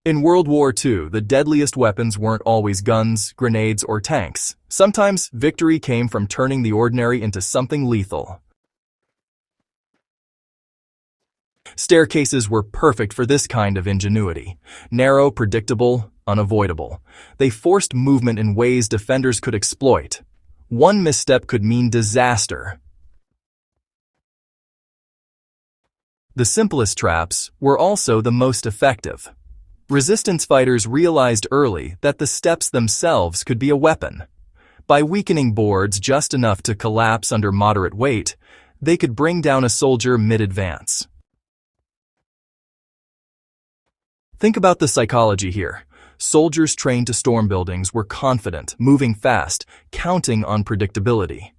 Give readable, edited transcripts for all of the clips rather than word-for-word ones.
In World War II, the deadliest weapons weren't always guns, grenades, or tanks. Sometimes victory came from turning the ordinary into something lethal. Staircases were perfect for this kind of ingenuity. Narrow, predictable, unavoidable. They forced movement in ways defenders could exploit. One misstep could mean disaster. The simplest traps were also the most effective. Resistance fighters realized early that the steps themselves could be a weapon. By weakening boards just enough to collapse under moderate weight, they could bring down a soldier mid-advance. Think about the psychology here. Soldiers trained to storm buildings were confident, moving fast, counting on predictability.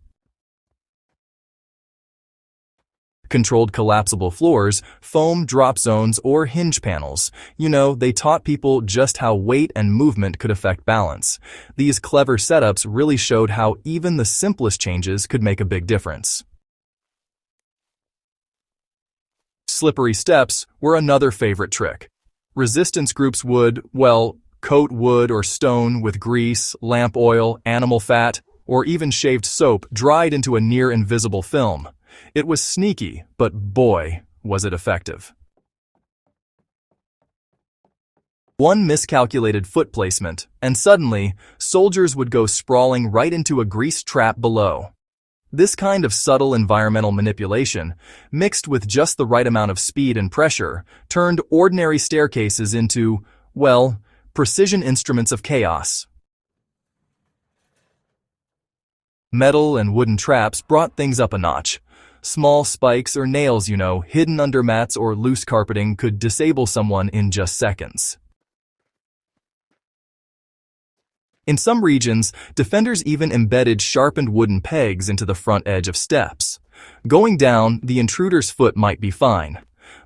Controlled collapsible floors, foam drop zones, or hinge panels. They taught people just how weight and movement could affect balance. These clever setups really showed how even the simplest changes could make a big difference. Slippery steps were another favorite trick. Resistance groups would, coat wood or stone with grease, lamp oil, animal fat, or even shaved soap dried into a near-invisible film. It was sneaky, but boy, was it effective. One miscalculated foot placement, and suddenly, soldiers would go sprawling right into a grease trap below. This kind of subtle environmental manipulation, mixed with just the right amount of speed and pressure, turned ordinary staircases into, precision instruments of chaos. Metal and wooden traps brought things up a notch. Small spikes or nails, hidden under mats or loose carpeting could disable someone in just seconds. In some regions, defenders even embedded sharpened wooden pegs into the front edge of steps. Going down, the intruder's foot might be fine,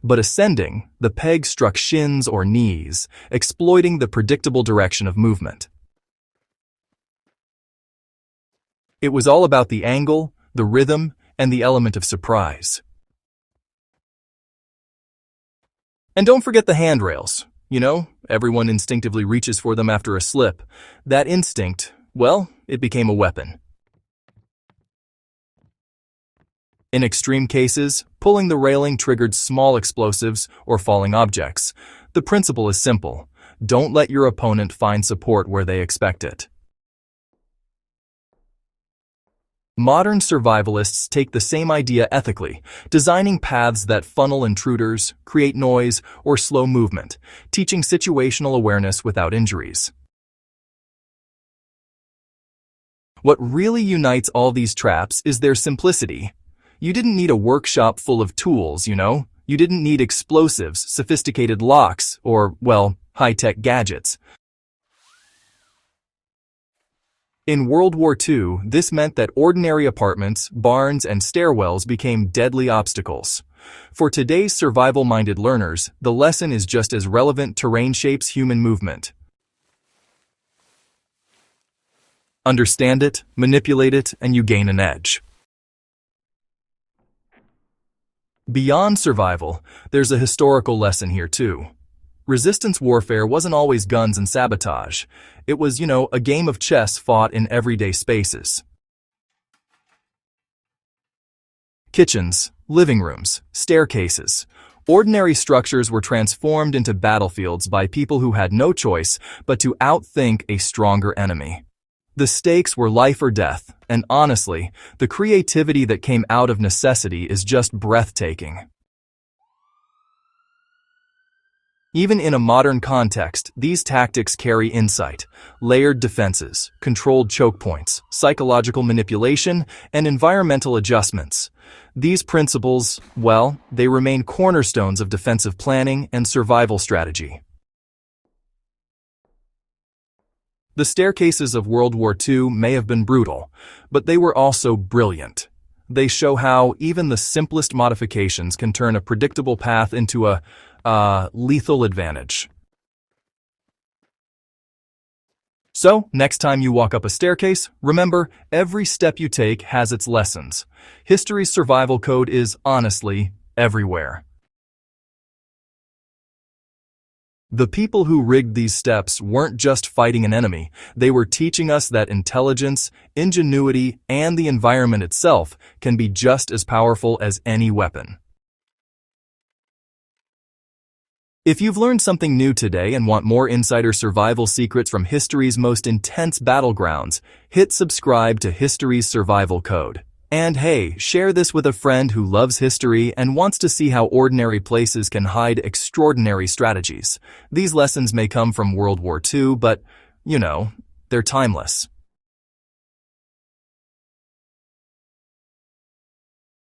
but ascending, the peg struck shins or knees, exploiting the predictable direction of movement. It was all about the angle, the rhythm, and the element of surprise. And don't forget the handrails. Everyone instinctively reaches for them after a slip. That instinct, it became a weapon. In extreme cases, pulling the railing triggered small explosives or falling objects. The principle is simple. Don't let your opponent find support where they expect it. Modern survivalists take the same idea ethically, designing paths that funnel intruders, create noise, or slow movement, teaching situational awareness without injuries. What really unites all these traps is their simplicity. You didn't need a workshop full of tools, You didn't need explosives, sophisticated locks, or, high-tech gadgets. In World War II, this meant that ordinary apartments, barns, and stairwells became deadly obstacles. For today's survival-minded learners, the lesson is just as relevant. Terrain shapes human movement. Understand it, manipulate it, and you gain an edge. Beyond survival, there's a historical lesson here too. Resistance warfare wasn't always guns and sabotage. It was, a game of chess fought in everyday spaces. Kitchens, living rooms, staircases. Ordinary structures were transformed into battlefields by people who had no choice but to outthink a stronger enemy. The stakes were life or death, and honestly, the creativity that came out of necessity is just breathtaking. Even in a modern context, these tactics carry insight, layered defenses, controlled choke points, psychological manipulation, and environmental adjustments. These principles, they remain cornerstones of defensive planning and survival strategy. The staircases of World War II may have been brutal, but they were also brilliant. They show how even the simplest modifications can turn a predictable path into a lethal advantage. So, next time you walk up a staircase, remember, every step you take has its lessons. History's survival code is, honestly, everywhere. The people who rigged these steps weren't just fighting an enemy, they were teaching us that intelligence, ingenuity, and the environment itself can be just as powerful as any weapon. If you've learned something new today and want more insider survival secrets from history's most intense battlegrounds, hit subscribe to History's Survival Code. And hey, share this with a friend who loves history and wants to see how ordinary places can hide extraordinary strategies. These lessons may come from World War II, but, they're timeless.